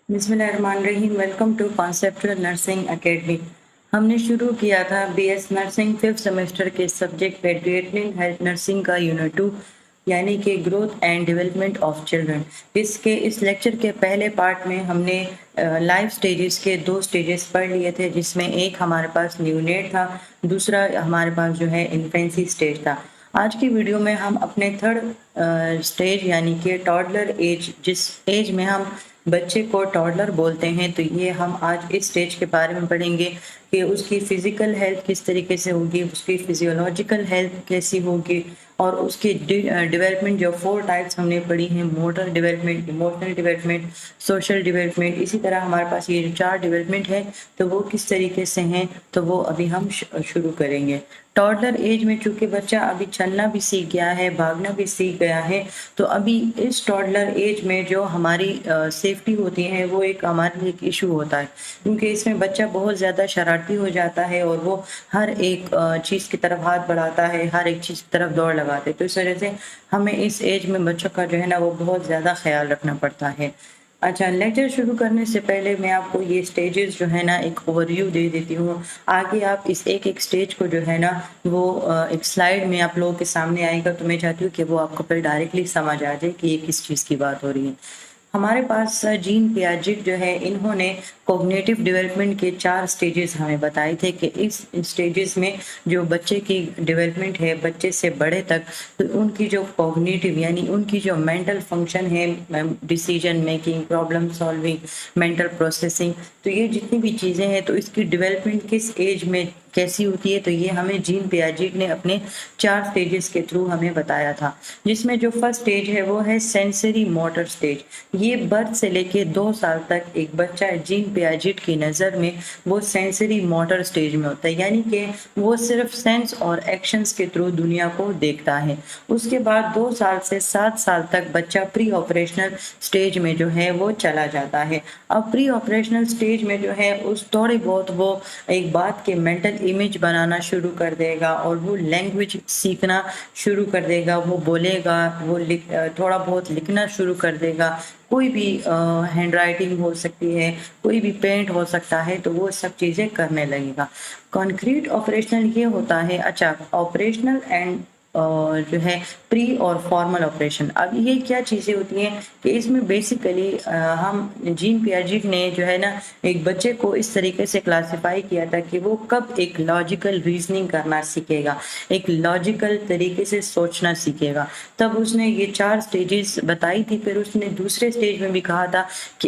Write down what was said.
बिस्मिल्लाहिर्रहमानिर्रहीम। Welcome to conceptual nursing academy. हमने शुरू किया था बीएस नर्सिंग 5th सेमेस्टर के सब्जेक्ट पेडियाट्रिक हेल्थ नर्सिंग का यूनिट 2 यानी कि growth and development of children. इस लेक्चर के पहले पार्ट में हमने लाइफ स्टेजेस के 2 स्टेजेस पढ़ लिए थे, जिसमें एक हमारे पास न्यूनेट था, दूसरा हमारे पास जो है इन्फेंसी स्टेज था। आज की वीडियो में हम अपने थर्ड स्टेज यानी कि टॉडलर एज, जिस एज में हम बच्चे को टॉडलर बोलते हैं, तो ये हम आज इस स्टेज के बारे में पढ़ेंगे कि उसकी फिजिकल हेल्थ किस तरीके से होगी, उसकी फिजियोलॉजिकल हेल्थ कैसी होगी और उसकी डेवलपमेंट जो 4 टाइप्स हमने पढ़ी हैं, motor development, emotional development, social development, इसी तरह हमारे पास ये 4 डेवलपमेंट है, तो वो किस तरीके से हैं तो वो अभी हम शुरू करेंगे। टॉडलर एज में चूंकि बच्चा अभी चलना भी सीख गया है, भागना भी सीख गया है, तो अभी इस टॉडलर एज में जो हमारी सेफ्टी होती है वो एक हमारे लिए एक इशू होता है, क्योंकि इसमें बच्चा बहुत ज़्यादा शरारती हो जाता है और वो हर एक चीज़ की तरफ हाथ बढ़ाता है, हर एक चीज़ की तरफ दौड़ लगाते हैं। तो इस वजह से हमें इस एज में बच्चों का जो है ना वो बहुत ज़्यादा ख्याल रखना पड़ता है। अच्छा, लेक्चर शुरू करने से पहले मैं आपको ये स्टेजेस जो है ना एक ओवरव्यू दे देती हूँ। आगे आप इस एक-एक स्टेज को जो है ना वो एक स्लाइड में आप लोगों के सामने आएगा, तो मैं चाहती हूँ कि वो आपको फिर डायरेक्टली समझ आ जाए कि ये किस चीज़ की बात हो रही है। हमारे पास जीन पियाजेट जो है, इन्होंने कॉग्निटिव डेवलपमेंट के 4 स्टेजेस हमें बताए थे कि इस स्टेजेस में जो बच्चे की डेवलपमेंट है बच्चे से बड़े तक, तो उनकी जो कॉग्निटिव यानी उनकी जो मेंटल फंक्शन है, decision making, problem solving, mental processing, तो ये जितनी भी चीज़ें हैं तो इसकी डेवलपमेंट किस एज में कैसी होती है, तो ये हमें जीन पियाजेट ने अपने 4 स्टेजेस के थ्रू हमें बताया था। जिसमें जो फर्स्ट स्टेज है वो है सेंसरी मोटर स्टेज। ये बर्थ से लेके 2 साल तक एक बच्चा जीन पियाजेट की नज़र में वो सेंसरी मोटर स्टेज में होता है, यानी कि वो सिर्फ सेंस और एक्शंस के थ्रू दुनिया को देखता है। उसके बाद 2 साल से 7 साल तक बच्चा प्री ऑपरेशनल स्टेज में जो है वो चला जाता है। अब प्री ऑपरेशनल स्टेज में जो है उस थोड़ी बहुत वो एक बात के मेंटल इमेज बनाना शुरू कर देगा और वो लैंग्वेज सीखना शुरू कर देगा, वो बोलेगा, वो थोड़ा बहुत लिखना शुरू कर देगा। कोई भी हैंड राइटिंग हो सकती है, कोई भी पेंट हो सकता है, तो वो सब चीज़ें करने लगेगा। कॉन्क्रीट ऑपरेशनल ये होता है। अच्छा, ऑपरेशनल एंड जो है प्री और फॉर्मल ऑपरेशन। अब ये क्या चीज़ें होती हैं कि इसमें बेसिकली हम जीन पियाजेट ने जो है ना एक बच्चे को इस तरीके से क्लासिफाई किया था कि वो कब एक लॉजिकल रीजनिंग करना सीखेगा, एक लॉजिकल तरीके से सोचना सीखेगा। तब उसने ये 4 स्टेजेस बताई थी। फिर उसने दूसरे स्टेज में भी कहा था कि